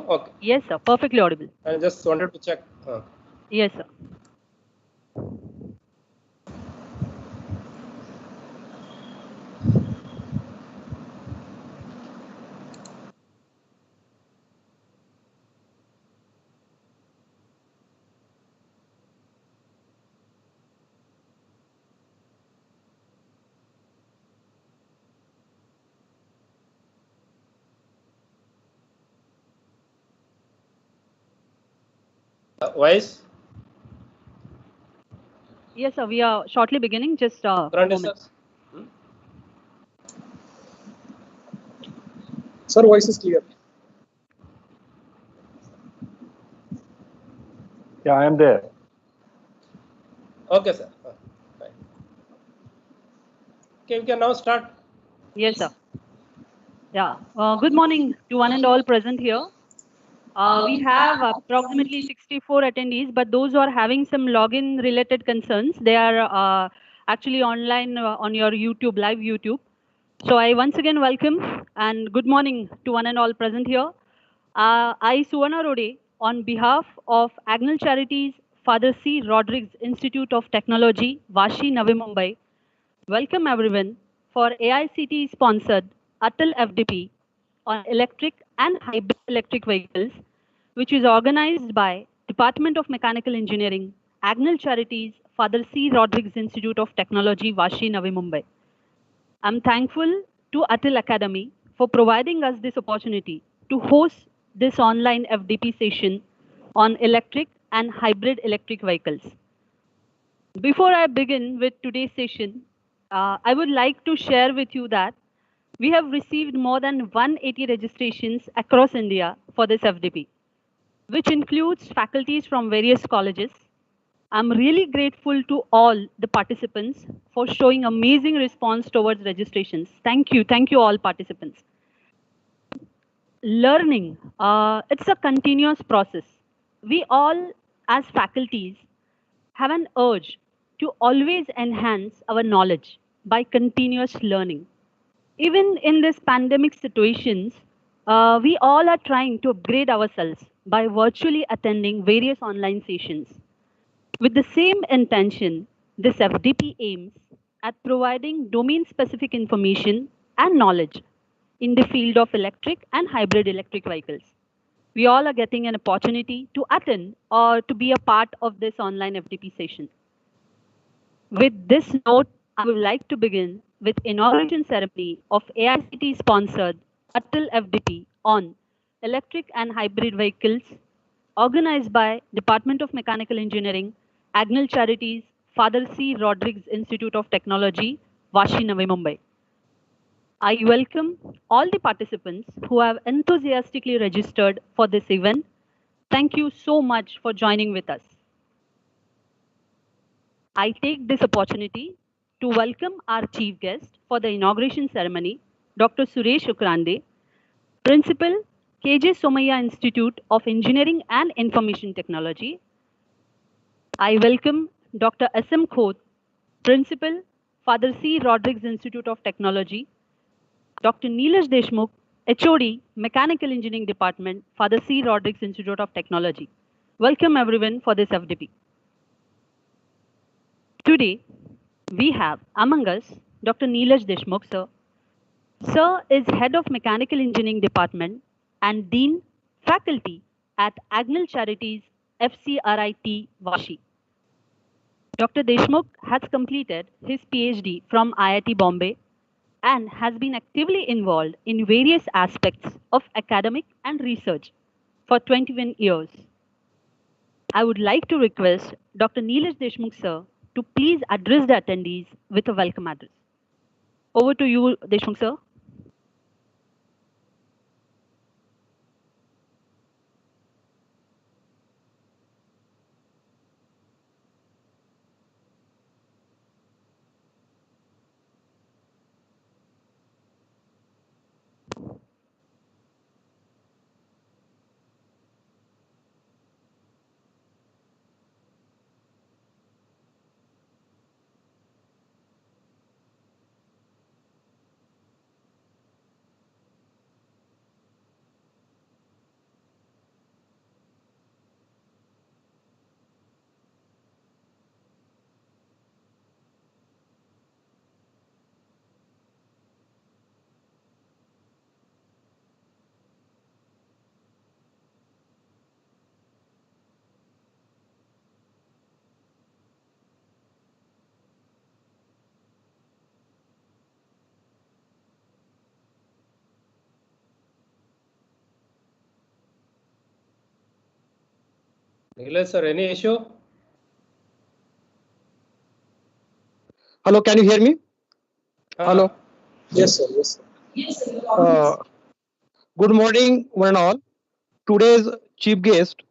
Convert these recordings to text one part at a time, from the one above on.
Okay. Yes, sir. Perfectly audible. I just wanted to check. Yes, sir. Vice? Yes, sir. We are shortly beginning. Just a Ukarande, sir? moment. Sir, voice is clear. Yeah, I am there. Okay, sir. Fine. Okay, we can now start. Yes, sir. Yeah. Good morning to one and all present here. We have approximately 64 attendees, but those who are having some login related concerns, they are actually online on your YouTube, live YouTube. So I once again welcome and good morning to one and all present here. I, Suvarna Rode, on behalf of Agnel Charities, Father C. Rodrigues Institute of Technology, Vashi, Navi, Mumbai, welcome everyone for AICT sponsored ATAL FDP on electric and hybrid electric vehicles, which is organized by Department of Mechanical Engineering, Agnel Charities, Father C. Rodrigues Institute of Technology, Vashi, Navi, Mumbai. I'm thankful to ATAL Academy for providing us this opportunity to host this online FDP session on electric and hybrid electric vehicles. Before I begin with today's session, I would like to share with you that we have received more than 180 registrations across India for this FDP, which includes faculties from various colleges. I'm really grateful to all the participants for showing amazing response towards registrations. Thank you all participants. Learning, it's a continuous process. We all as faculties have an urge to always enhance our knowledge by continuous learning. Even in this pandemic situations, we all are trying to upgrade ourselves by virtually attending various online sessions. With the same intention, this FDP aims at providing domain-specific information and knowledge in the field of electric and hybrid electric vehicles. We all are getting an opportunity to attend or to be a part of this online FDP session. With this note, I would like to begin with inauguration ceremony of AICT-sponsored ATAL FDP on electric and hybrid vehicles, organized by Department of Mechanical Engineering, Agnel Charities, Father C. Rodrigues Institute of Technology, Vashi, Navi, Mumbai. I welcome all the participants who have enthusiastically registered for this event. Thank you so much for joining with us. I take this opportunity to welcome our chief guest for the inauguration ceremony, Dr.Suresh Ukarande, Principal, KJ Somaiya Institute of Engineering and Information Technology. I welcome Dr. SM Khoth, Principal, Father C. Rodrigues Institute of Technology, Dr. Neelash Deshmukh, HOD, Mechanical Engineering Department, Father C. Rodrigues Institute of Technology. Welcome everyone for this FDP. Today, we have among us Dr. Neelash Deshmukh, sir. Sir is Head of Mechanical Engineering Department and Dean Faculty at Agnel Charities FCRIT Vashi. Dr. Deshmukh has completed his PhD from IIT Bombay and has been actively involved in various aspects of academic and research for 21 years. I would like to request Dr. Neelash Deshmukh, sir, to please address the attendees with a welcome address. Over to you, Deshmukh, sir. Nilesh sir, any issue? Hello, can you hear me? Hello. Yes, sir. Yes, sir. Good morning, one and all. Today's chief guest,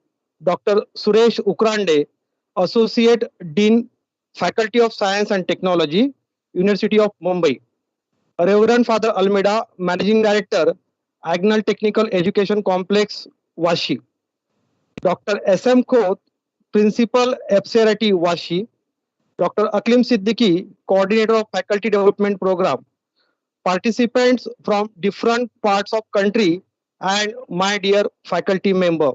Dr.Suresh Ukarande, Associate Dean, Faculty of Science and Technology, University of Mumbai. Reverend Father Almeida, Managing Director, Agnel Technical Education Complex, Vashi. Dr. S.M. Khoth, Principal, FCRT, Vashi. Dr. Aqleem Siddiqui, Coordinator of Faculty Development Program. Participants from different parts of country and my dear faculty member.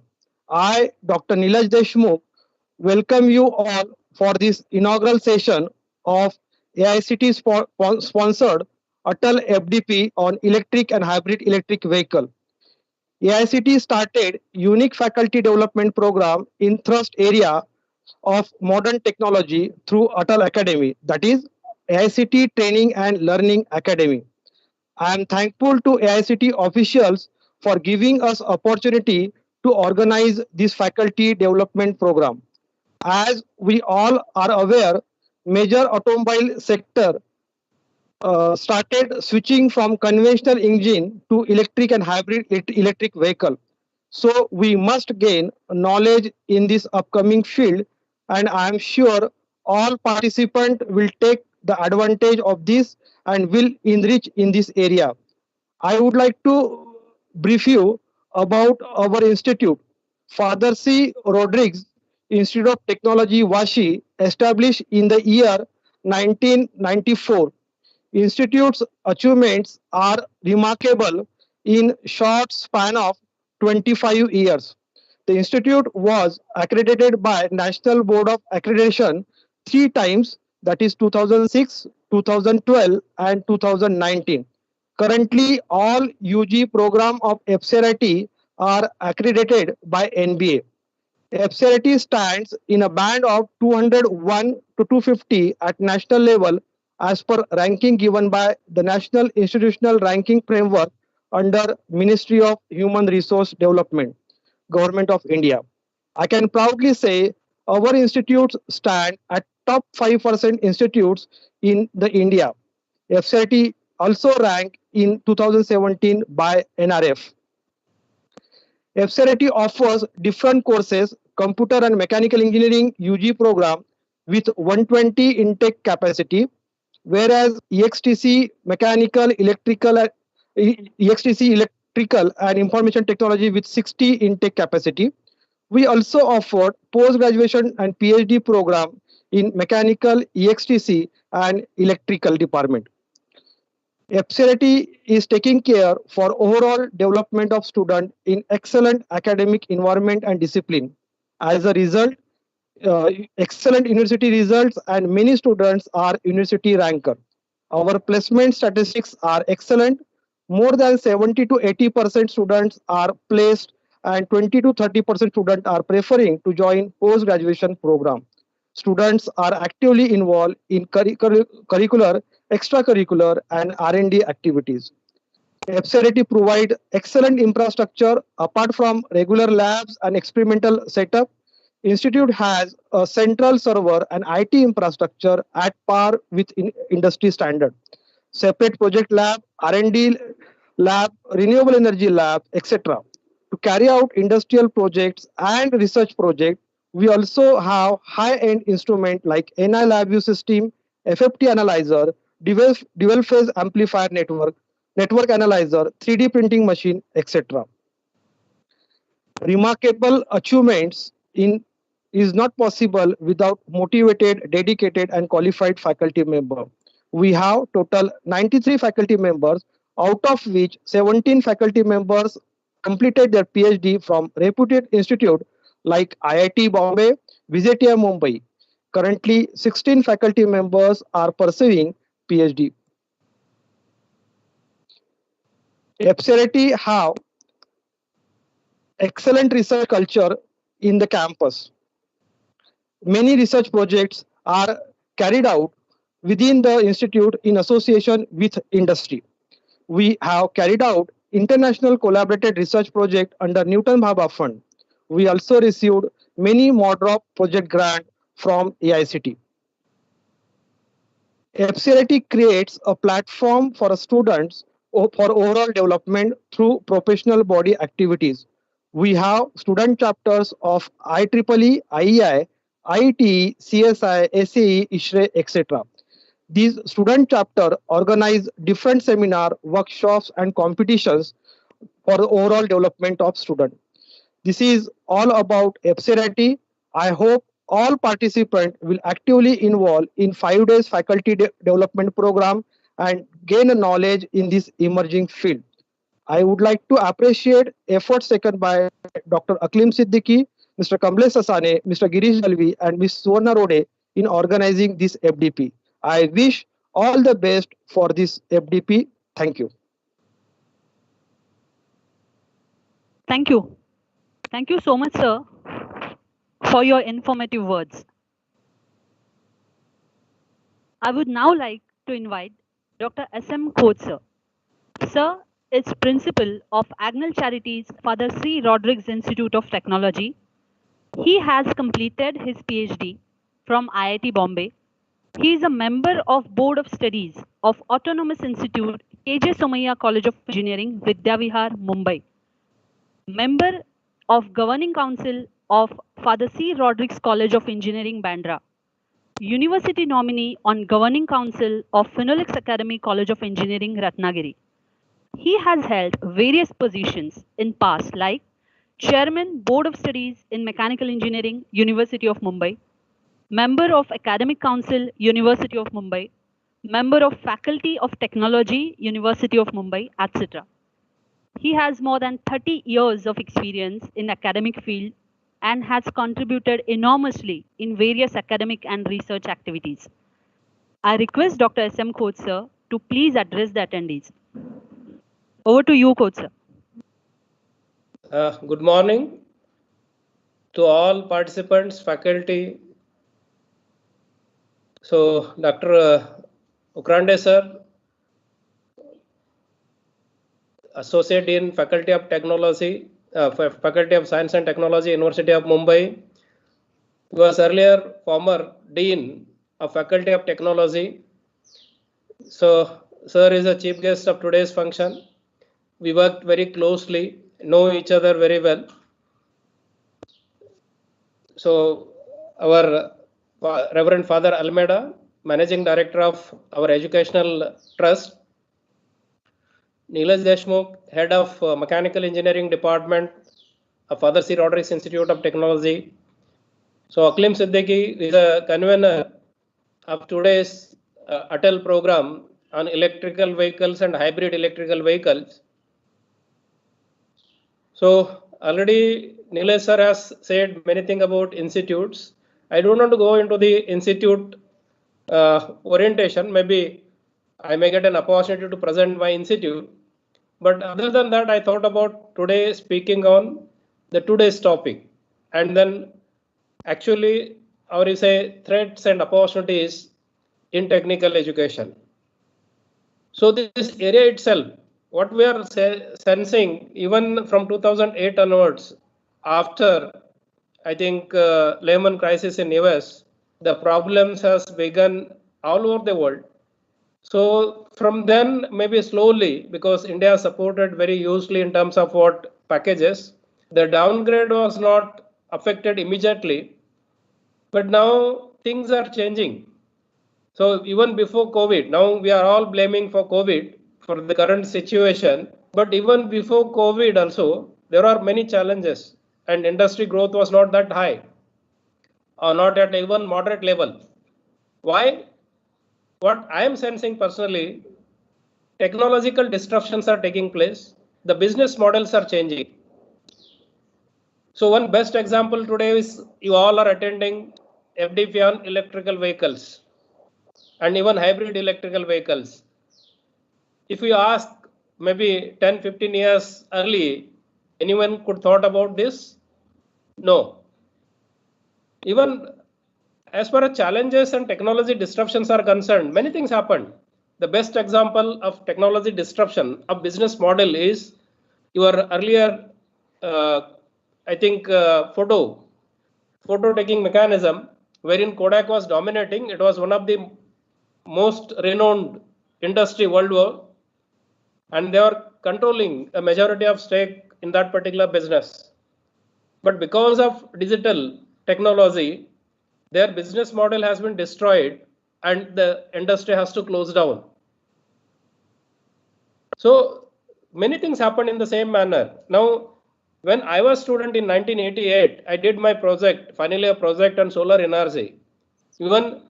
I, Dr. Neelaj Deshmukh, welcome you all for this inaugural session of AICT sponsored ATAL FDP on electric and hybrid electric vehicle. AICT started unique faculty development program in thrust area of modern technology through ATAL Academy, that is AICT Training and Learning Academy. I am thankful to AICT officials for giving us opportunity to organize this faculty development program. As we all are aware, major automobile sector started switching from conventional engine to electric and hybrid electric vehicle. So we must gain knowledge in this upcoming field, and I am sure all participants will take the advantage of this and will enrich in this area. I would like to brief you about our institute. Father C. Rodrigues Institute of Technology, Vashi, established in the year 1994. Institute's achievements are remarkable in short span of 25 years. The institute was accredited by National Board of Accreditation three times, that is 2006, 2012, and 2019. Currently, all UG program of FCRT are accredited by NBA. FCRT stands in a band of 201 to 250 at national level as per ranking given by the National Institutional Ranking Framework under Ministry of Human Resource Development, Government of India. I can proudly say our institutes stand at top 5% institutes in the India. FCRT also ranked in 2017 by NRF. FCRT offers different courses, computer and mechanical engineering UG program with 120 intake capacity, whereas EXTC electrical and information technology with 60 intake capacity. We also offered post-graduation and PhD program in mechanical, EXTC and electrical department. FCRT is taking care for overall development of student in excellent academic environment and discipline. As a result, excellent university results and many students are university ranker. Our placement statistics are excellent. More than 70 to 80% students are placed and 20 to 30% students are preferring to join post-graduation program. Students are actively involved in curricular, extracurricular, and R&D activities. FCRT provide excellent infrastructure apart from regular labs and experimental setup. Institute has a central server and IT infrastructure at par with industry standard. Separate project lab, R&D lab, renewable energy lab, etc. To carry out industrial projects and research projects, we also have high-end instruments like NI LabVIEW system, FFT analyzer, dual phase amplifier network analyzer, 3D printing machine, etc. Remarkable achievements in is not possible without motivated, dedicated, and qualified faculty member. We have total 93 faculty members, out of which 17 faculty members completed their PhD from reputed institute like IIT Bombay, VJTI Mumbai. Currently, 16 faculty members are pursuing PhD. FCRT have excellent research culture in the campus. Many research projects are carried out within the institute in association with industry. We have carried out international collaborated research project under Newton Bhabha Fund. We also received many MODROP project grant from AICT. FCRT creates a platform for students for overall development through professional body activities. We have student chapters of IEEE, IEI, IET, CSI, SAE, ISHRE, etc. These student chapters organize different seminar, workshops, and competitions for the overall development of students. This is all about FCRT. I hope all participants will actively involve in 5 days faculty development program and gain knowledge in this emerging field. I would like to appreciate efforts taken by Dr. Aqleem Siddiqui, Mr. Kamlesh Sasane, Mr. Girish Dalvi, and Ms. Suvarna Rode in organizing this FDP. I wish all the best for this FDP. Thank you. Thank you. Thank you so much, sir, for your informative words. I would now like to invite Dr. S.M. Khote, sir. Sir is principal of Agnel Charities, Father C. Rodrigues Institute of Technology. He has completed his PhD from IIT Bombay. He is a member of Board of Studies of Autonomous Institute, KJ Somaiya College of Engineering, Vidyavihar, Mumbai. Member of Governing Council of Father C. Rodrigues College of Engineering, Bandra. University nominee on Governing Council of Phenolics Academy College of Engineering, Ratnagiri. He has held various positions in past like Chairman Board of Studies in Mechanical Engineering, University of Mumbai, Member of Academic Council, University of Mumbai, Member of Faculty of Technology, University of Mumbai, etc. He has more than 30 years of experience in academic field and has contributed enormously in various academic and research activities. I request Dr. S.M. Khote, sir, to please address the attendees. Over to you, Khote, sir. Good morning to all participants, faculty. So, Dr. Ukarande, sir, Associate Dean, Faculty of Technology, Faculty of Science and Technology, University of Mumbai. He was earlier former Dean of Faculty of Technology. So, sir is the chief guest of today's function. We worked very closely, know each other very well. So, our Reverend Father Almeida, Managing Director of our Educational Trust, Neelaj Deshmukh, Head of Mechanical Engineering Department of Father C. Rodrigues Institute of Technology. So, Aqleem Siddiqui is a convener of today's ATAL program on electrical vehicles and hybrid electrical vehicles. So, already Neelaj sir has said many things about institutes. I don't want to go into the institute orientation. Maybe I may get an opportunity to present my institute. But other than that, I thought about today speaking on the today's topic. And then actually, or you say threats and opportunities in technical education. So this area itself, what we are sensing even from 2008 onwards, after I think Lehman crisis in US, the problems has begun all over the world. So from then, maybe slowly, because India supported very hugely in terms of what packages, the downgrade was not affected immediately. But now things are changing. So even before COVID, now we are all blaming for COVID for the current situation. But even before COVID also, there are many challenges and industry growth was not that high or not at even moderate level. Why? What I am sensing personally, technological disruptions are taking place. The business models are changing. So one best example today is you all are attending FDP on electrical vehicles and even hybrid electrical vehicles. If you ask maybe 10-15 years early, anyone could thought about this? No. Even as far as challenges and technology disruptions are concerned, many things happened. The best example of technology disruption of business model is your earlier, I think, photo photo taking mechanism wherein Kodak was dominating. It was one of the most renowned industry worldwide, and they were controlling a majority of stake in that particular business. But because of digital technology, their business model has been destroyed and the industry has to close down. So many things happened in the same manner. Now, when I was student in 1988, I did my project, finally a project on solar energy. Even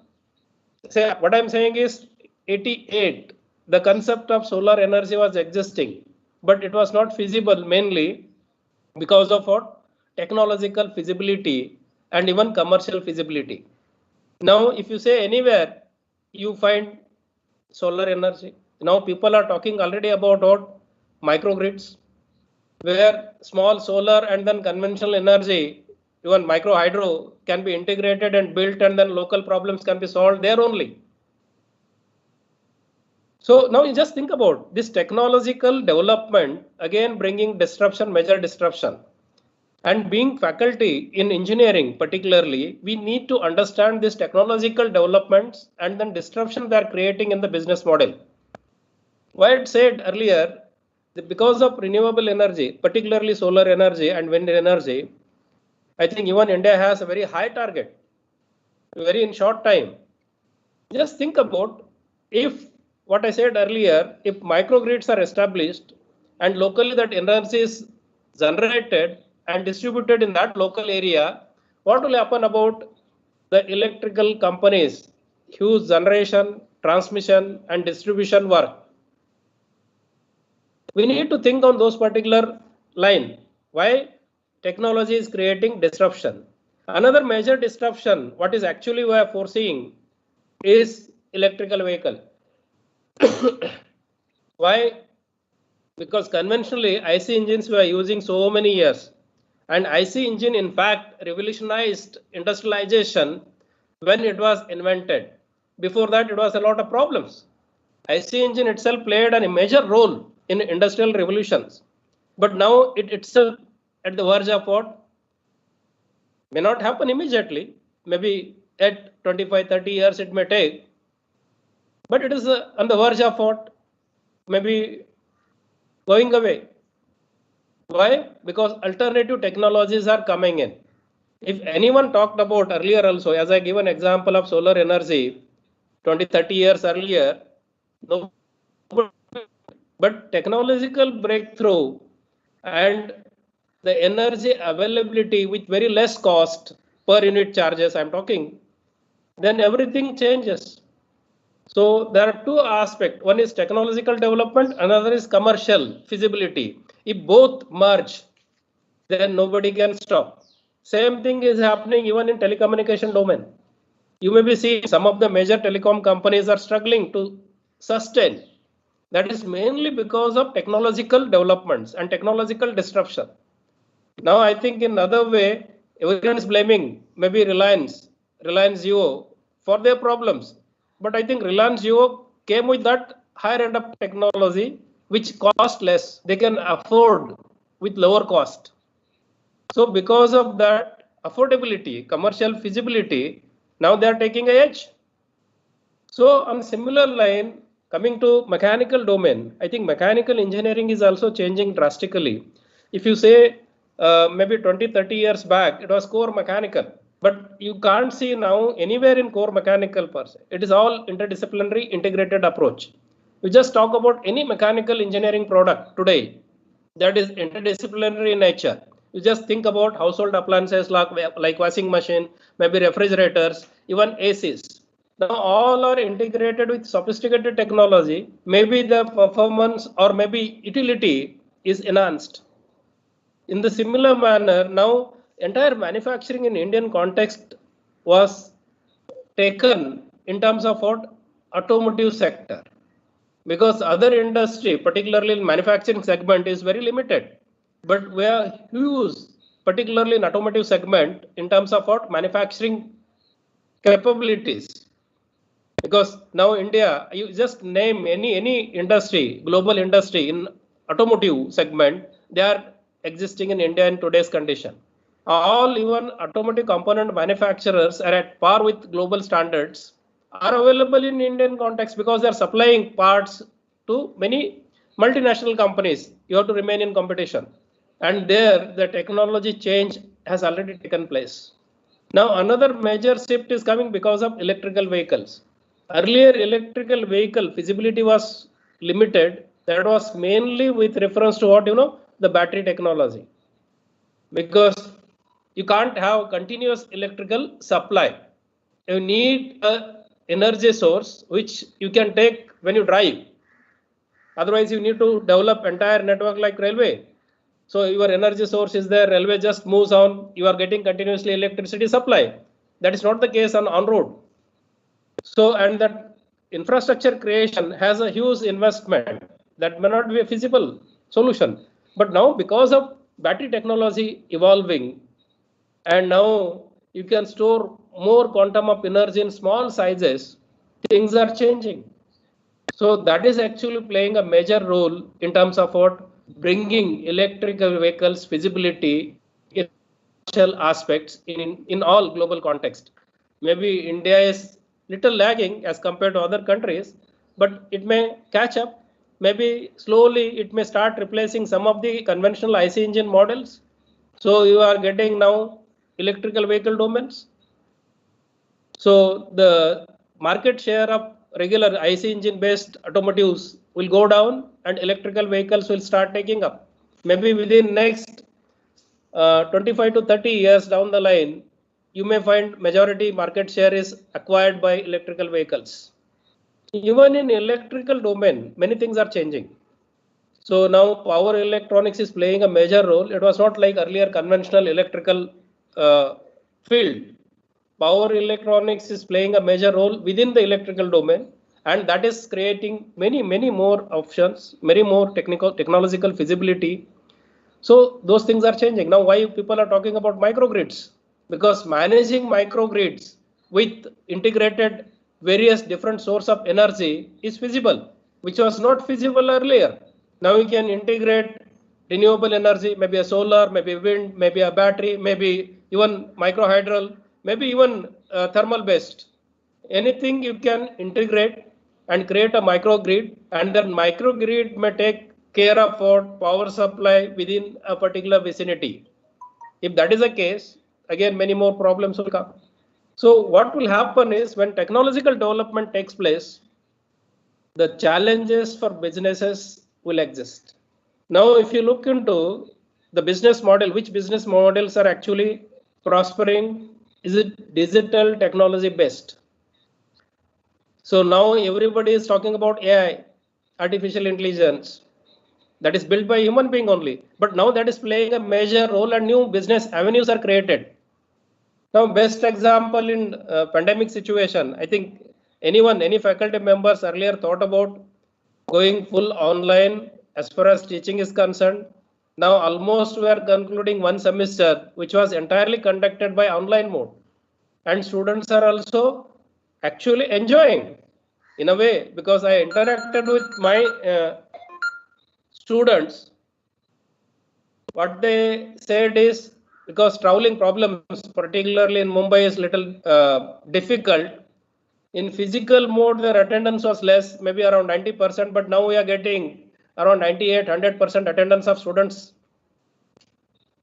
say what I'm saying is 88, the concept of solar energy was existing, but it was not feasible mainly because of what? Technological feasibility and even commercial feasibility. Now, if you say anywhere, you find solar energy. Now people are talking already about what? Microgrids, where small solar and then conventional energy, even micro hydro can be integrated and built, and then local problems can be solved there only. So now you just think about this technological development, again bringing disruption, major disruption. And being faculty in engineering particularly, we need to understand these technological developments and then disruption they are creating in the business model. Why I said earlier, that because of renewable energy, particularly solar energy and wind energy, I think even India has a very high target, very in short time. Just think about if what I said earlier, if microgrids are established and locally that energy is generated and distributed in that local area, what will happen about the electrical companies, huge generation, transmission and distribution work? We need to think on those particular line. Why? Technology is creating disruption. Another major disruption, what is actually we are foreseeing, is electrical vehicle. Why? Because conventionally IC engines were using so many years, and IC engine in fact revolutionized industrialization when it was invented. Before that it was a lot of problems. IC engine itself played a major role in industrial revolutions, but now it itself at the verge of what? May not happen immediately, maybe at 25-30 years it may take, but it is on the verge of what? Maybe going away. Why? Because alternative technologies are coming in. If anyone talked about earlier also, as I give an example of solar energy, 20-30 years earlier, no, but technological breakthrough and the energy availability with very less cost per unit charges I'm talking, then everything changes. So there are two aspects. One is technological development, another is commercial feasibility. If both merge, then nobody can stop. Same thing is happening even in telecommunication domain. You may be seeing some of the major telecom companies are struggling to sustain. That is mainly because of technological developments and technological disruption. Now I think in another way, everyone is blaming maybe Reliance Jio for their problems. But I think Reliance Jio came with that higher end of technology, which cost less. They can afford with lower cost. So because of that affordability, commercial feasibility, now they are taking a edge. So on similar line, coming to mechanical domain, I think mechanical engineering is also changing drastically. If you say maybe 20-30 years back, it was core mechanical, but you can't see now anywhere in core mechanical per se. It is all interdisciplinary integrated approach. You just talk about any mechanical engineering product today that is interdisciplinary in nature. You just think about household appliances like washing machine, maybe refrigerators, even ACs. Now all are integrated with sophisticated technology. Maybe the performance or maybe utility is enhanced. In the similar manner, now entire manufacturing in Indian context was taken in terms of what? Automotive sector. Because other industry, particularly in manufacturing segment, is very limited. But we are huge, particularly in automotive segment, in terms of what? Manufacturing capabilities. Because now India, you just name any industry, global industry in automotive segment, they are existing in India in today's condition. All even automotive component manufacturers are at par with global standards, are available in Indian context because they are supplying parts to many multinational companies. You have to remain in competition. And there the technology change has already taken place. Now another major shift is coming because of electrical vehicles. Earlier electrical vehicle feasibility was limited. That was mainly with reference to what, the battery technology. Because you can't have continuous electrical supply. You need a energy source which you can take when you drive. Otherwise, you need to develop entire network like railway. So your energy source is there, railway just moves on, you are getting continuously electricity supply. That is not the case on road. So, and that infrastructure creation has a huge investment that may not be a feasible solution. But now because of battery technology evolving, and now you can store more quantum of energy in small sizes, things are changing. So that is actually playing a major role in terms of what bringing electrical vehicles feasibility in commercial aspects in all global context. Maybe India is little lagging as compared to other countries, but it may catch up. Maybe slowly it may start replacing some of the conventional IC engine models. So you are getting now electrical vehicle domains. So the market share of regular IC engine based automotives will go down and electrical vehicles will start taking up. Maybe within next 25 to 30 years down the line, you may find majority market share is acquired by electrical vehicles. Even in electrical domain, many things are changing. So now power electronics is playing a major role. It was not like earlier conventional electrical field. Power electronics is playing a major role within the electrical domain, and that is creating many more options, many more technological feasibility. So those things are changing. Now why people are talking about microgrids? Because managing microgrids with integrated various different source of energy is feasible, which was not feasible earlier. Now you can integrate renewable energy, maybe a solar, maybe wind, maybe a battery, maybe even microhydral, maybe even thermal based. Anything you can integrate and create a microgrid, and then microgrid may take care of power supply within a particular vicinity. If that is the case, again many more problems will come. So what will happen is when technological development takes place, the challenges for businesses will exist. Now, if you look into the business model, which business models are actually prospering? Is it digital technology based? So now everybody is talking about AI, artificial intelligence, that is built by human being only. But now that is playing a major role and new business avenues are created. Now, best example in pandemic situation, I think any faculty members earlier thought about going full online as far as teaching is concerned. Now almost we are concluding one semester which was entirely conducted by online mode, and students are also actually enjoying in a way, because I interacted with my students. What they said is, because traveling problems, particularly in Mumbai, is little difficult. In physical mode, their attendance was less, maybe around 90%, but now we are getting around 98, 100% attendance of students.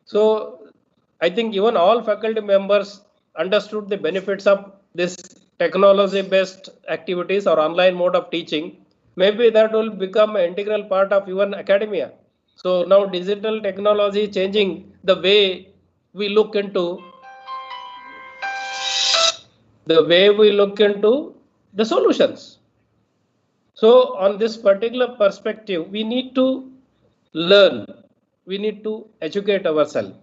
So I think even all faculty members understood the benefits of this technology-based activities or online mode of teaching. Maybe that will become an integral part of even academia. So now digital technology changing the way we look into the solutions. So on this particular perspective, we need to learn, we need to educate ourselves.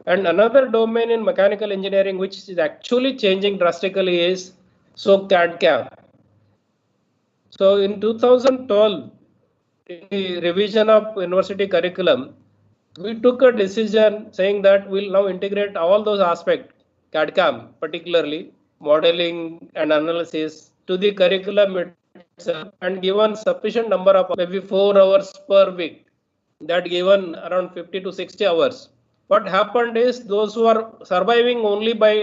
And another domain in mechanical engineering which is actually changing drastically is CAD/CAM. So in 2012, in the revision of university curriculum, we took a decision saying that we'll now integrate all those aspects, CAD/CAM, particularly modeling and analysis, to the curriculum itself, and given sufficient number of maybe 4 hours per week, that given around 50 to 60 hours. what happened is those who are surviving only by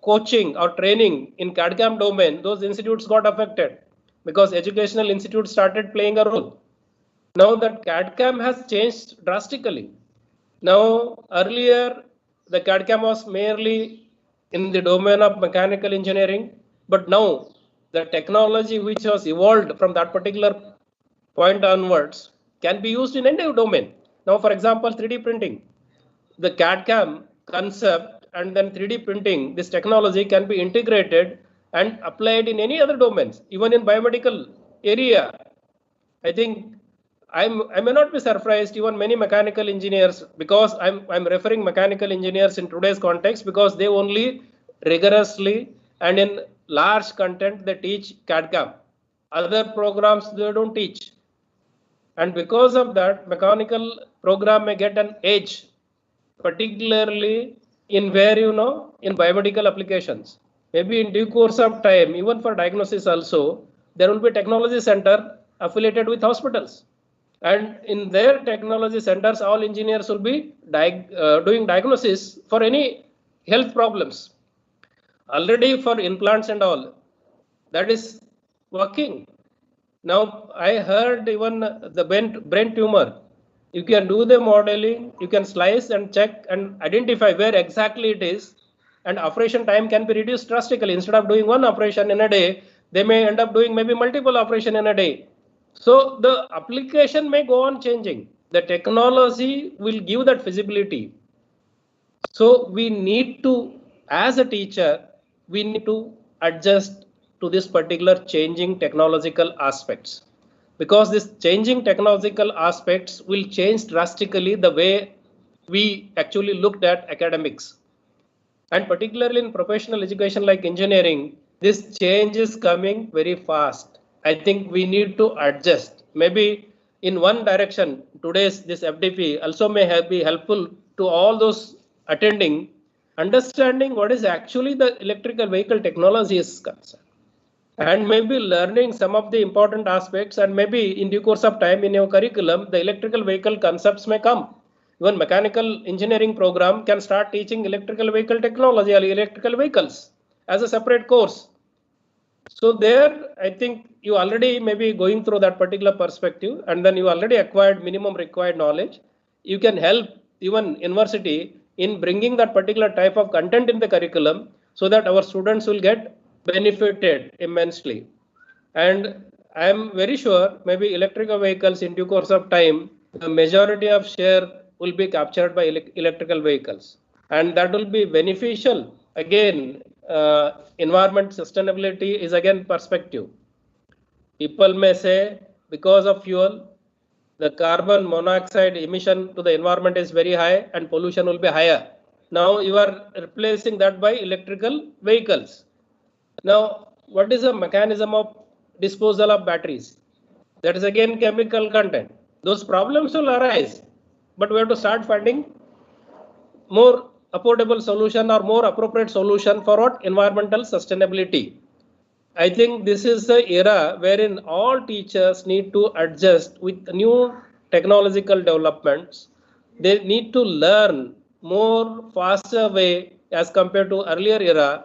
coaching or training in CAD/CAM domain, those institutes got affected because educational institutes started playing a role. Now that CAD/CAM has changed drastically. Now earlier the CAD/CAM was merely in the domain of mechanical engineering, but now the technology which was evolved from that particular point onwards can be used in any domain. Now, for example, 3D printing, the CAD/CAM concept and then 3D printing, this technology can be integrated and applied in any other domains, even in biomedical area. I think I may not be surprised, even many mechanical engineers, because I'm referring mechanical engineers in today's context, because they only rigorously and in large content they teach CAD/CAM. Other programs they don't teach. And because of that, mechanical program may get an edge, particularly in where, in biomedical applications. Maybe in due course of time, even for diagnosis also, there will be a technology center affiliated with hospitals. And in their technology centers, all engineers will be doing diagnosis for any health problems. Already for implants and all, that is working. Now, I heard even the brain tumor, you can do the modeling, you can slice and check and identify where exactly it is, and operation time can be reduced drastically. Instead of doing one operation in a day, they may end up doing maybe multiple operations in a day. So the application may go on changing. The technology will give that feasibility. So we need to, as a teacher, we need to adjust to this particular changing technological aspects, because this changing technological aspects will change drastically the way we actually looked at academics. And particularly in professional education like engineering, this change is coming very fast. I think we need to adjust. Maybe in one direction, today's this FDP also may be helpful to all those attending, understanding what is actually the electrical vehicle technology is concerned, and maybe learning some of the important aspects, and maybe in due course of time in your curriculum, the electrical vehicle concepts may come. Even mechanical engineering program can start teaching electrical vehicle technology or electrical vehicles as a separate course. So there, I think you already may be going through that particular perspective, and then you already acquired minimum required knowledge. You can help even university in bringing that particular type of content in the curriculum so that our students will get benefited immensely. And I am very sure maybe electrical vehicles in due course of time, the majority of share will be captured by electrical vehicles, and that will be beneficial. Again, environment sustainability is again perspective. People may say because of fuel, the carbon monoxide emission to the environment is very high and pollution will be higher. Now you are replacing that by electrical vehicles. Now, what is the mechanism of disposal of batteries? That is again chemical content. Those problems will arise, but we have to start finding more affordable solution or more appropriate solution for what? Environmental sustainability. I think this is the era wherein all teachers need to adjust with new technological developments. They need to learn more faster way as compared to earlier era.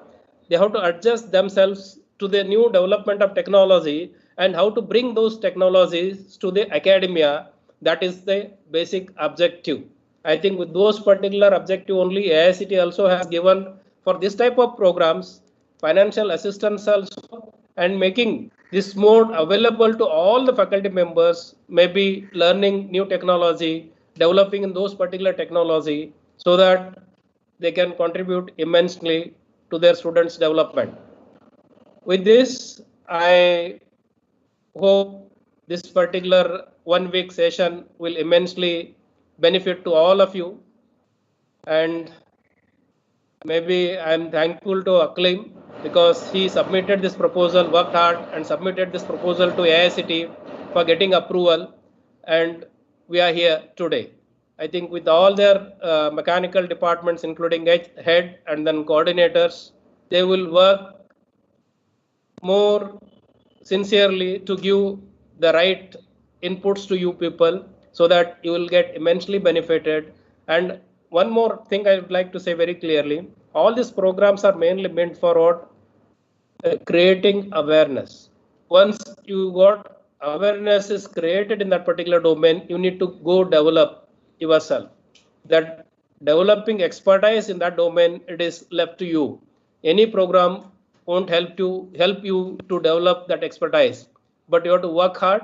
They have to adjust themselves to the new development of technology and how to bring those technologies to the academia. That is the basic objective. I think with those particular objective only, AICT also has given for this type of programs financial assistance also, and making this mode available to all the faculty members, maybe learning new technology, developing in those particular technology so that they can contribute immensely to their students' development. With this, I hope this particular 1 week session will immensely benefit to all of you. And maybe I'm thankful to Aqleem because he submitted this proposal, worked hard and submitted this proposal to AICT for getting approval, and we are here today. I think with all their mechanical departments, including head and then coordinators, they will work more sincerely to give the right inputs to you people so that you will get immensely benefited And one more thing I would like to say very clearly, all these programs are mainly meant for what? Creating awareness. Once you got awareness is created in that particular domain, you need to go develop yourself. That developing expertise in that domain, it is left to you. Any program won't help you to develop that expertise, but you have to work hard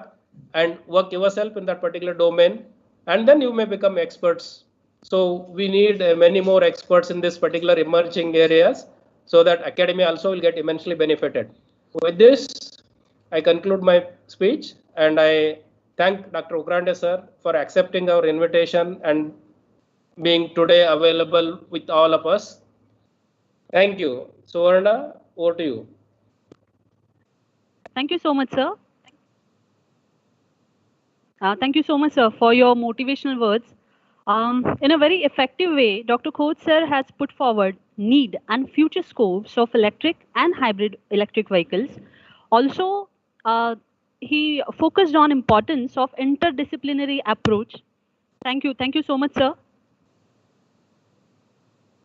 and work yourself in that particular domain, and then you may become experts. So we need many more experts in this particular emerging areas, so that academia also will get immensely benefited. With this, I conclude my speech, and I thank Dr. Ukarande sir for accepting our invitation and being today available with all of us. Thank you. Suvarna, over to you. Thank you so much, sir. Thank you so much, sir, for your motivational words. In a very effective way, Dr. Khote sir has put forward need and future scopes of electric and hybrid electric vehicles. Also, he focused on importance of interdisciplinary approach. Thank you. Thank you so much, sir.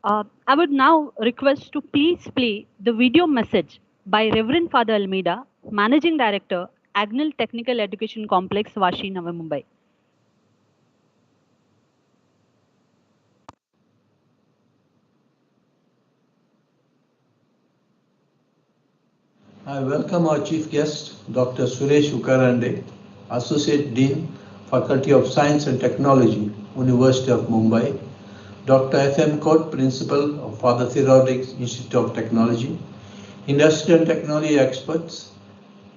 I would now request to please play the video message by Reverend Father Almeida, Managing Director, Agnel Technical Education Complex, Vashi, Navi, Mumbai. I welcome our chief guest, Dr.Suresh Ukarande, Associate Dean, Faculty of Science and Technology, University of Mumbai, Dr. F.M. Khote, Principal of Father Rodrigues Institute of Technology, industrial technology experts,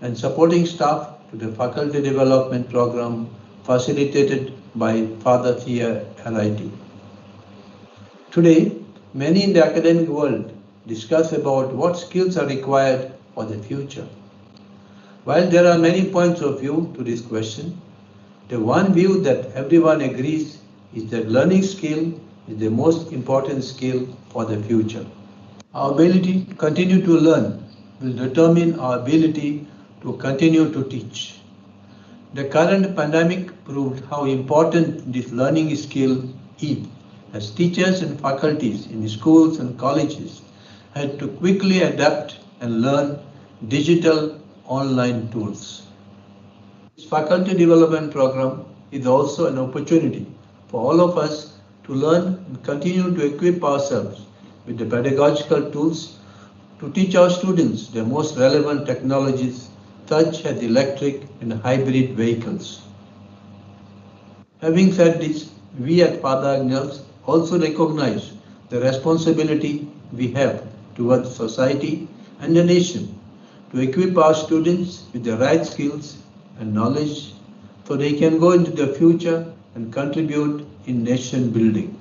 and supporting staff to the faculty development program facilitated by Father Thea RIT. Today, many in the academic world discuss about what skills are required for the future. While there are many points of view to this question, the one view that everyone agrees is that learning skill is the most important skill for the future. Our ability to continue to learn will determine our ability to continue to teach. The current pandemic proved how important this learning skill is, as teachers and faculties in schools and colleges had to quickly adapt and learn digital online tools. This faculty development program is also an opportunity for all of us to learn and continue to equip ourselves with the pedagogical tools to teach our students the most relevant technologies such as electric and hybrid vehicles. Having said this, we at Father Agnel also recognize the responsibility we have towards society and the nation to equip our students with the right skills and knowledge so they can go into the future and contribute in nation building.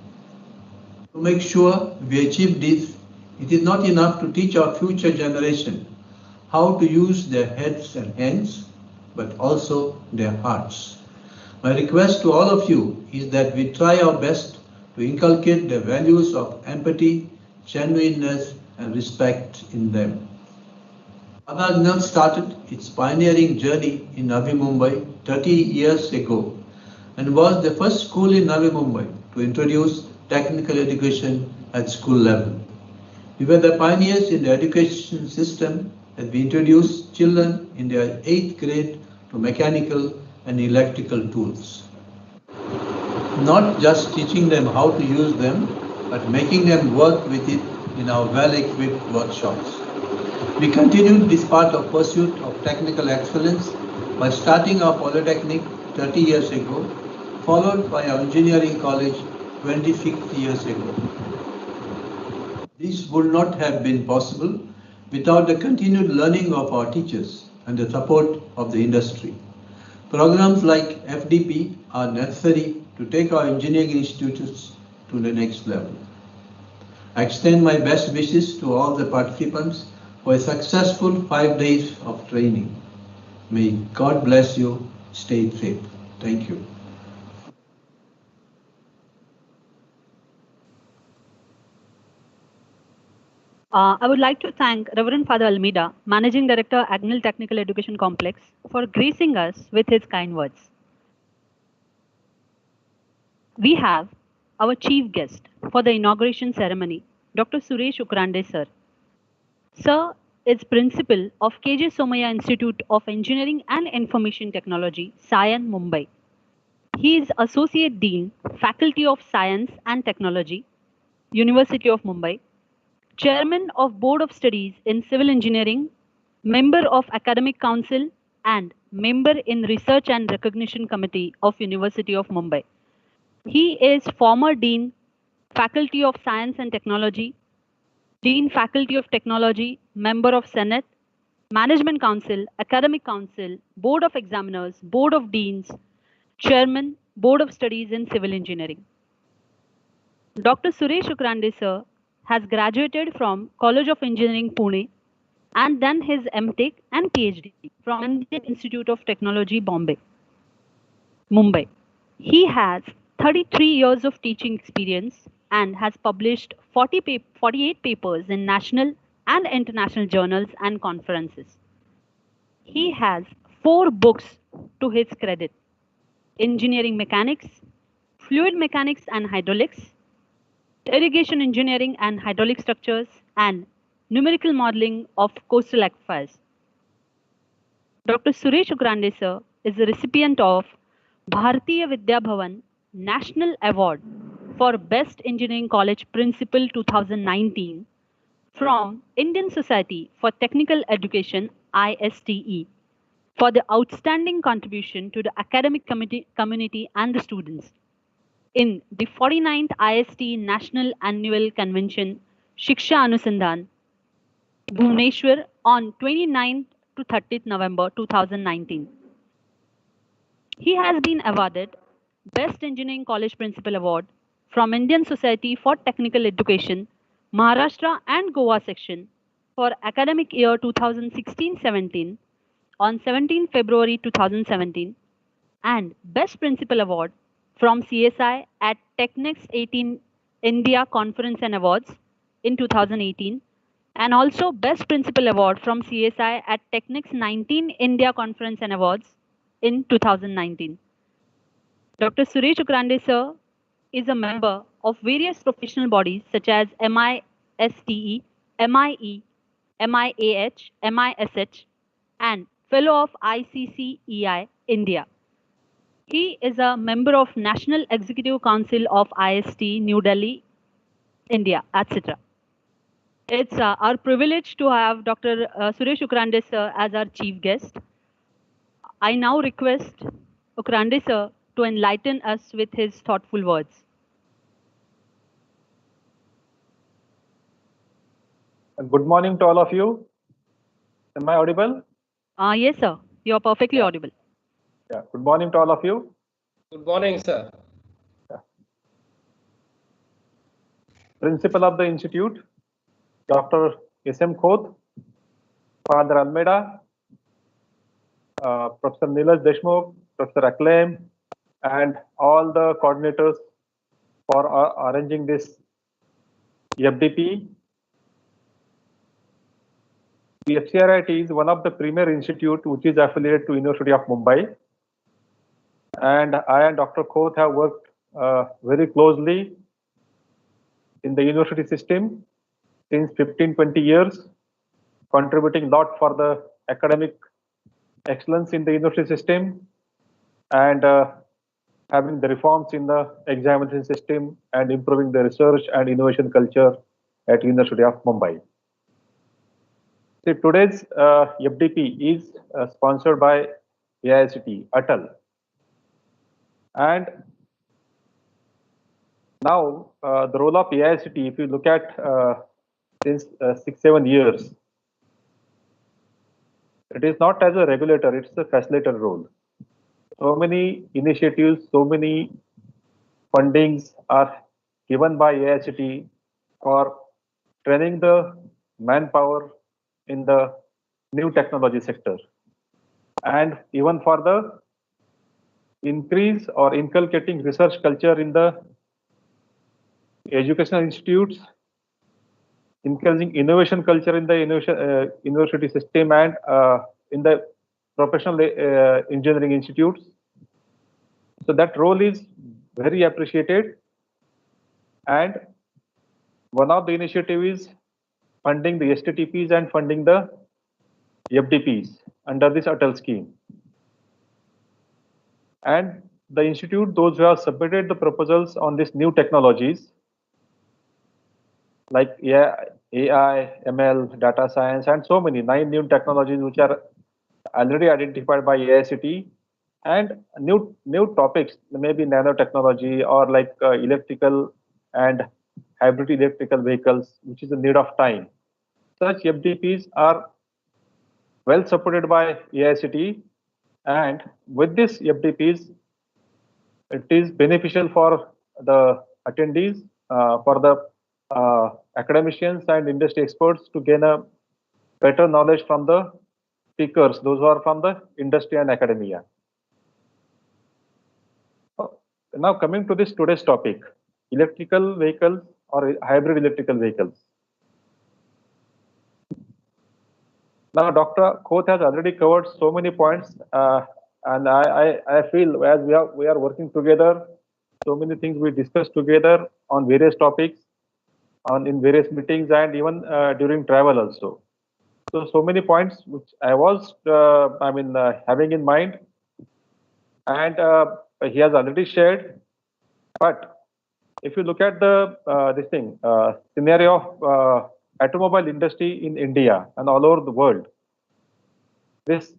To make sure we achieve this, it is not enough to teach our future generation how to use their heads and hands, but also their hearts. My request to all of you is that we try our best to inculcate the values of empathy, genuineness, and respect in them. Father Agnel started its pioneering journey in Navi, Mumbai 30 years ago and was the first school in Navi, Mumbai to introduce technical education at school level. We were the pioneers in the education system as we introduced children in their 8th grade to mechanical and electrical tools. Not just teaching them how to use them, but making them work with it in our well-equipped workshops. We continued this part of pursuit of technical excellence by starting our polytechnic 30 years ago, followed by our engineering college 26 years ago. This would not have been possible without the continued learning of our teachers and the support of the industry. Programs like FDP are necessary to take our engineering institutes to the next level. I extend my best wishes to all the participants for a successful 5 days of training. May God bless you. Stay safe. Thank you. I would like to thank Reverend Father Almeida, Managing Director, Agnel Technical Education Complex, for gracing us with his kind words. We have our chief guest for the inauguration ceremony, Dr. Suresh Ukarande, sir. Sir is principal of KJ Somaya Institute of Engineering and Information Technology, Sion, Mumbai. He is Associate Dean, Faculty of Science and Technology, University of Mumbai, Chairman of Board of Studies in Civil Engineering, Member of Academic Council, and Member in Research and Recognition Committee of University of Mumbai. He is former Dean, Faculty of Science and Technology, Dean Faculty of Technology, Member of Senate, Management Council, Academic Council, Board of Examiners, Board of Deans, Chairman, Board of Studies in Civil Engineering. Dr. Suresh Ukarande, sir, has graduated from College of Engineering, Pune, and done his MTech and PhD from Indian Institute of Technology, Bombay, Mumbai. He has 33 years of teaching experience and has published 48 papers in national and international journals and conferences. He has 4 books to his credit: Engineering Mechanics, Fluid Mechanics and Hydraulics, Irrigation Engineering and Hydraulic Structures, and Numerical Modeling of Coastal Aquifers. Dr. Suresh Ukarande, sir, is the recipient of Bharatiya Vidya Bhavan National Award for Best Engineering College Principal 2019 from Indian Society for Technical Education, ISTE, for the outstanding contribution to the academic community and the students in the 49th ISTE National Annual Convention, Shiksha Anusandhan, Bhubaneswar, on 29th to 30th November 2019. He has been awarded Best Engineering College Principal Award from Indian Society for Technical Education, Maharashtra and Goa section for academic year 2016-17 on 17 February 2017, and Best Principal Award from CSI at TechNext 18 India Conference and Awards in 2018, and also Best Principal Award from CSI at TechNext 19 India Conference and Awards in 2019. Dr. Suresh Ukarande, sir, is a member of various professional bodies such as MISTE, MIE, MIAH, MISH, and Fellow of ICCEI, India. He is a member of National Executive Council of IST, New Delhi, India, etc. It's our privilege to have Dr. Suresh Ukarande, sir, as our chief guest. I now request Ukarande, sir, to enlighten us with his thoughtful words. Good morning to all of you. Am I audible? Yes, sir. You are perfectly audible. Yeah. Good morning to all of you. Good morning, sir. Principal of the Institute, Dr. S.M. Khoth, Father Almeida, Professor Neelaj Deshmukh, Professor Aqleem, and all the coordinators for arranging this FDP. The FCRIT is one of the premier institute which is affiliated to University of Mumbai. And I and Dr. Khoth have worked very closely in the university system since 15-20 years, contributing a lot for the academic excellence in the university system and having the reforms in the examination system and improving the research and innovation culture at University of Mumbai. See, today's FDP is sponsored by AICT, ATAL. And now the role of AICT, if you look at since 6-7 years, it is not as a regulator, it's a facilitator role. So many initiatives, so many fundings are given by AICT for training the manpower in the new technology sector, and even for the increase or inculcating research culture in the educational institutes, encouraging innovation culture in the university system and in the professional engineering institutes. So that role is very appreciated. And one of the initiative is funding the STTPs and funding the FDPs under this ATAL scheme. And the institute, those who have submitted the proposals on these new technologies, like AI, ML, data science, and so many 9 new technologies which are already identified by AICT, and new topics, maybe nanotechnology or like electrical and hybrid electrical vehicles, which is a need of time. Such FDPs are well supported by AICT, and with this FDPs, it is beneficial for the attendees, for the academicians and industry experts to gain a better knowledge from the speakers, those who are from the industry and academia. Now coming to this today's topic, electrical vehicles or hybrid electrical vehicles. Now Dr. Khoth has already covered so many points, and I feel as we are working together, so many things we discussed together on various topics, in various meetings, and even during travel also. So many points which I was having in mind, and he has already shared. But if you look at the scenario of automobile industry in India and all over the world, this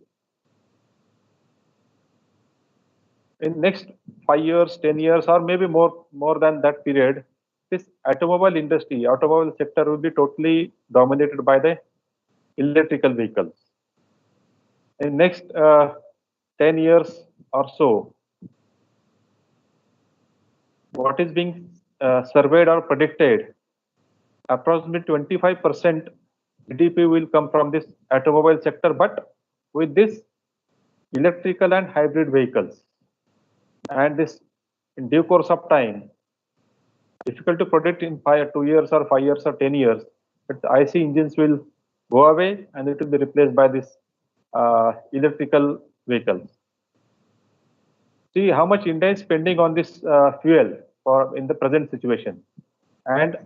in next 5 years, 10 years, or maybe more than that period, this automobile sector will be totally dominated by the electrical vehicles. In next 10 years or so, what is being surveyed or predicted, approximately 25% GDP will come from this automobile sector, but with this electrical and hybrid vehicles. And this, in due course of time, difficult to predict in 2 years or 5 years or 10 years, but the IC engines will go away and it will be replaced by this electrical vehicles. See how much India is spending on this fuel in the present situation. And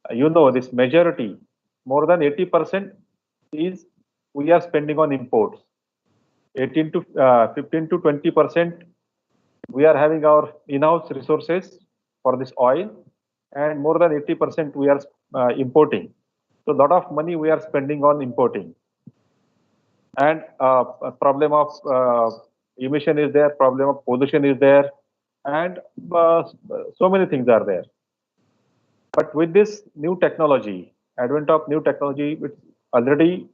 this majority, more than 80% is we are spending on imports. 15 to 20% we are having our in-house resources for this oil, and more than 80% we are importing. So a lot of money we are spending on importing. And a problem of emission is there, problem of pollution is there, and so many things are there. But with this new technology, advent of new technology, which already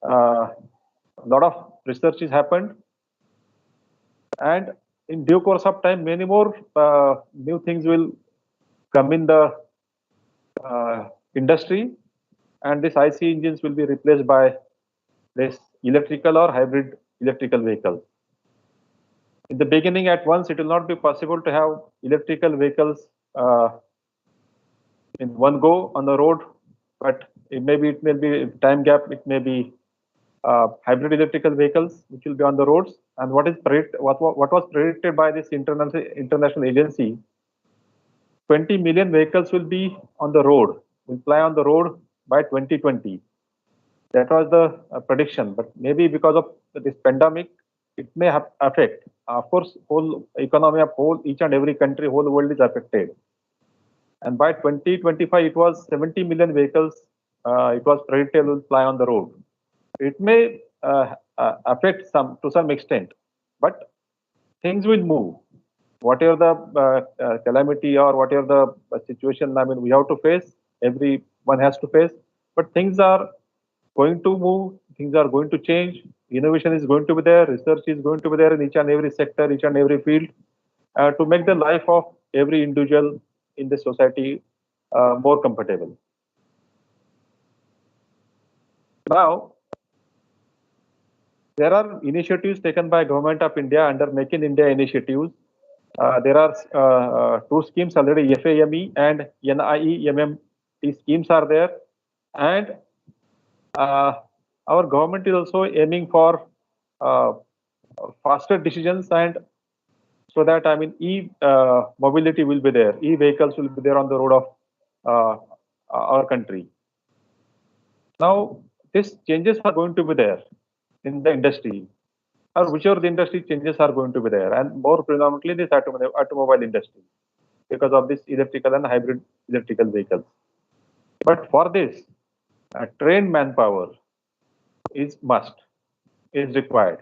a lot of research has happened, and in due course of time, many more new things will come in the industry, and these IC engines will be replaced by this electrical or hybrid electrical vehicle. In the beginning, at once, it will not be possible to have electrical vehicles in one go on the road, but it may be time gap. It may be hybrid electrical vehicles which will be on the roads. And what was predicted by this international agency, 20 million vehicles will be on the road, will fly on the road by 2020. That was the prediction. But maybe because of this pandemic, it may affect. Of course, whole economy of each and every country, whole world is affected. And by 2025, it was 70 million vehicles. It was predicted will fly on the road. It may affect to some extent, but things will move. Whatever the calamity or whatever the situation, we have to face, everyone has to face, but things are going to move, things are going to change, innovation is going to be there, research is going to be there in each and every sector, each and every field, to make the life of every individual in the society more comfortable. Now, there are initiatives taken by Government of India under Make in India initiatives. There are 2 schemes already, FAME and NIEMMT schemes are there. And our government is also aiming for faster decisions, and so that e-mobility will be there, e-vehicles will be there on the road of our country. Now, these changes are going to be there in the industry, or whichever the industry changes are going to be there, and more predominantly this automobile industry, because of this electrical and hybrid electrical vehicles. But for this, trained manpower is required.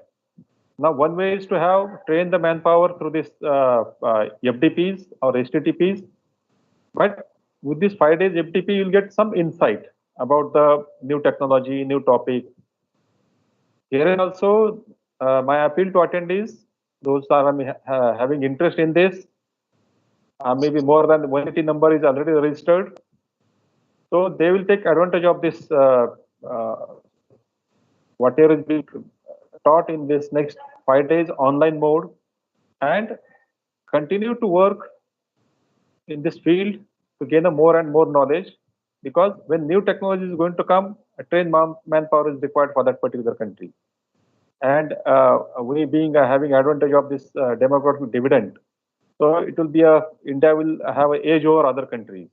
Now, one way is to have train the manpower through this FDPs or HTTPs. But with this 5 days FDP, you'll get some insight about the new technology, new topic. Here also, my appeal to attendees, those are having interest in this, maybe more than 180 number is already registered. So they will take advantage of this, whatever is being taught in this next 5 days online mode, and continue to work in this field to gain a more and more knowledge, because when new technology is going to come, a trained manpower is required for that particular country. And we being having advantage of this demographic dividend, so it will be India will have an edge over other countries.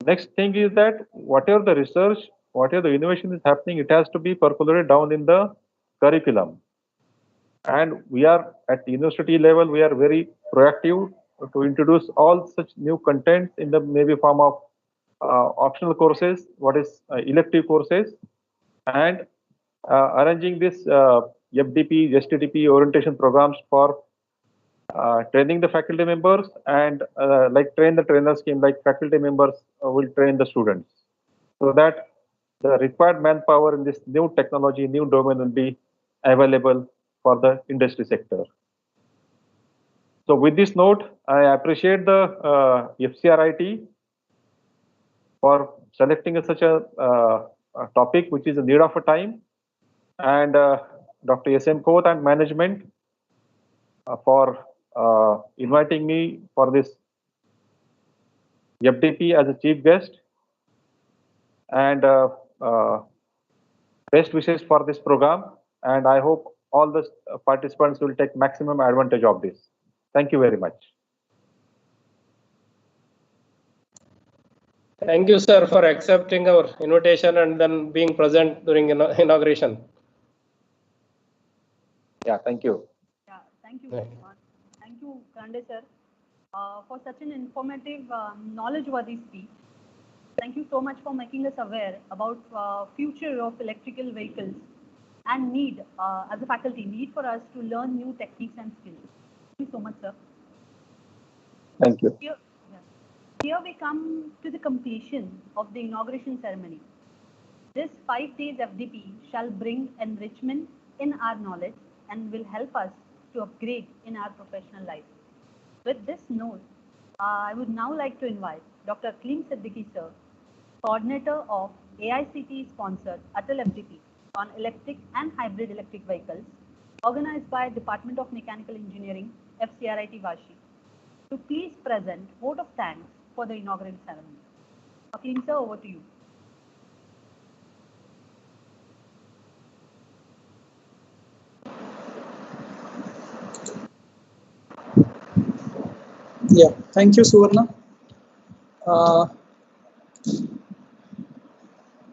Next thing is that whatever the research, whatever the innovation is happening, it has to be percolated down in the curriculum. And we are at the university level, we are very proactive to introduce all such new content in the maybe form of optional courses, what is elective courses, and arranging this FDP, STTP orientation programs for training the faculty members, and like train the trainer scheme, like faculty members will train the students, so that the required manpower in this new technology, new domain will be available for the industry sector. So with this note, I appreciate the FCRIT for selecting such a topic which is a need of a time, and Dr. S.M. Koth and management for inviting me for this FDP as a chief guest, and best wishes for this program, and I hope all the participants will take maximum advantage of this. Thank you very much. Thank you, sir, for accepting our invitation and then being present during inauguration. Yeah, thank you. Yeah, thank you very much. Thank you, Ukarande sir, for such an informative, knowledge-worthy speech. Thank you so much for making us aware about future of electrical vehicles and need, as a faculty, need for us to learn new techniques and skills. Thank you so much, sir. Thank you. Here we come to the completion of the inauguration ceremony. This 5 days FDP shall bring enrichment in our knowledge and will help us to upgrade in our professional life. With this note, I would now like to invite Dr. Aqleem Siddiqui, sir, coordinator of AICTE-sponsored ATAL FDP on electric and hybrid electric vehicles, organized by Department of Mechanical Engineering, FCRIT Vashi, to please present vote of thanks for the inaugural ceremony. Aqleem, sir, over to you. Yeah, thank you, Suvarna.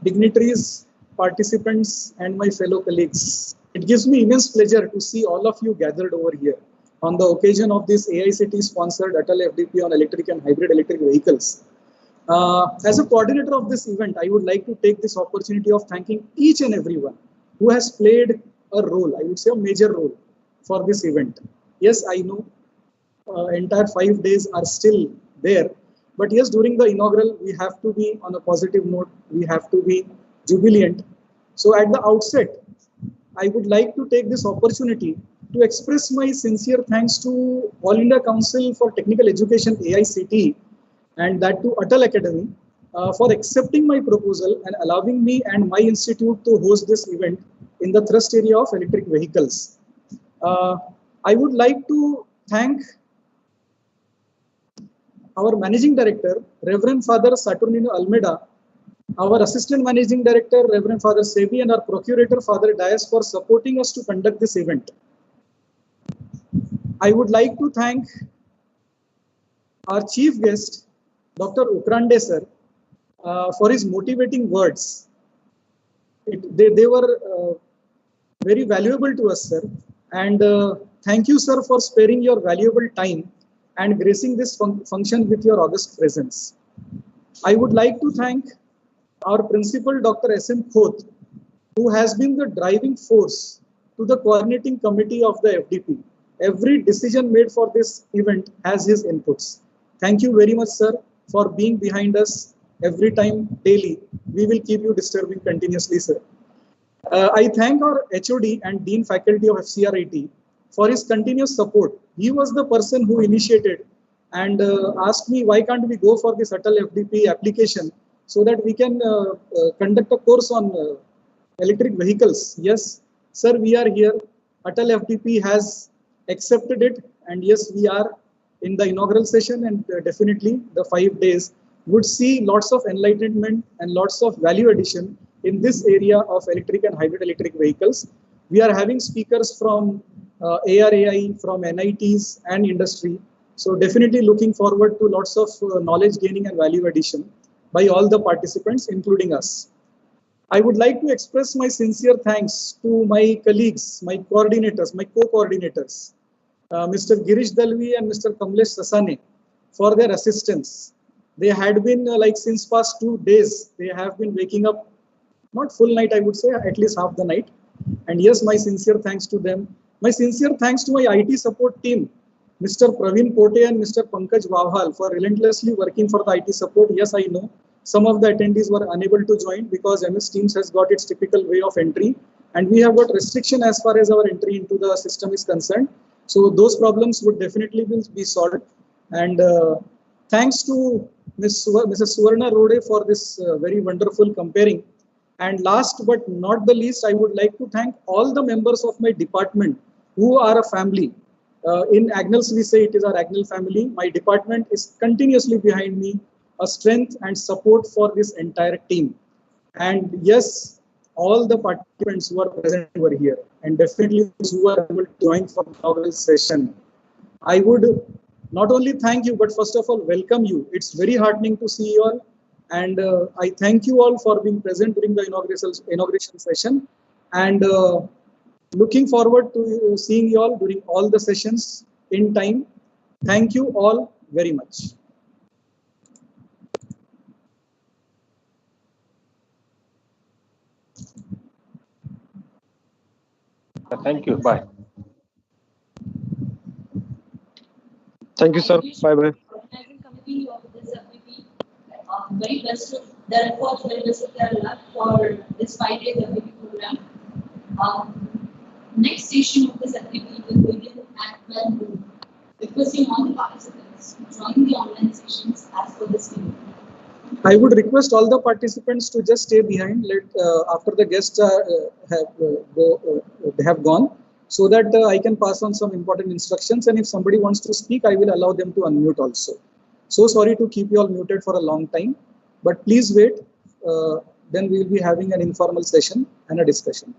Dignitaries, participants, and my fellow colleagues, it gives me immense pleasure to see all of you gathered over here on the occasion of this AICTE-sponsored ATAL FDP on electric and hybrid electric vehicles. As a coordinator of this event, I would like to take this opportunity of thanking each and everyone who has played a role, I would say a major role, for this event. Yes, I know entire 5 days are still there, but yes, during the inaugural, we have to be on a positive note, we have to be jubilant. So at the outset, I would like to take this opportunity to express my sincere thanks to All India Council for Technical Education, AICTE, and that to ATAL Academy for accepting my proposal and allowing me and my institute to host this event in the thrust area of electric vehicles. I would like to thank our Managing Director, Reverend Father Saturnino Almeida, our Assistant Managing Director, Reverend Father Sebi, and our Procurator, Father Dias, for supporting us to conduct this event. I would like to thank our Chief Guest, Dr. Ukarande sir for his motivating words. They were very valuable to us, sir. And thank you, sir, for sparing your valuable time and gracing this function with your august presence. I would like to thank our principal, Dr. S.M. Khoth, who has been the driving force to the coordinating committee of the FDP. Every decision made for this event has his inputs. Thank you very much, sir, for being behind us every time, daily. We will keep you disturbing continuously, sir. I thank our HOD and Dean Faculty of FCRIT for his continuous support. He was the person who initiated and asked me, why can't we go for this ATAL FDP application so that we can conduct a course on electric vehicles. Yes, sir, we are here. ATAL FDP has accepted it, and yes, we are in the inaugural session, and definitely the 5 days would see lots of enlightenment and lots of value addition in this area of electric and hybrid electric vehicles. We are having speakers from ARAI, from NITs and industry. So definitely looking forward to lots of knowledge gaining and value addition by all the participants, including us. I would like to express my sincere thanks to my colleagues, my coordinators, my co-coordinators, Mr. Girish Dalvi and Mr. Kamlesh Sasane, for their assistance. They had been like since past 2 days, they have been waking up, not full night, I would say, at least half the night. And yes, my sincere thanks to them. My sincere thanks to my IT support team, Mr. Praveen Pote and Mr. Pankaj Vavhal, for relentlessly working for the IT support. Yes, I know some of the attendees were unable to join because MS Teams has got its typical way of entry, and we have got restriction as far as our entry into the system is concerned. So those problems would definitely be solved. And thanks to Mrs. Suvarna Rode for this very wonderful comparing. And last but not the least, I would like to thank all the members of my department who are a family. In Agnel's, we say it is our Agnel family. My department is continuously behind me, a strength and support for this entire team. And yes, all the participants who are present were here, and definitely those who are able to join for the inaugural session. I would not only thank you, but first of all, welcome you. It's very heartening to see you all. And I thank you all for being present during the inauguration session. And looking forward to seeing you all during all the sessions in time. Thank you all very much. Thank you. Bye. Thank you, sir. Bye-bye. Organizing committee of this FDP. Very best of their efforts, very best of their luck for this 5-day FDP program. Next session of this FDP will begin at 12 noon. Requesting all the participants to join the online sessions as per the schedule. I would request all the participants to just stay behind. After the guests have gone, so that I can pass on some important instructions. And if somebody wants to speak, I will allow them to unmute also. So sorry to keep you all muted for a long time, but please wait. Then we will be having an informal session and a discussion.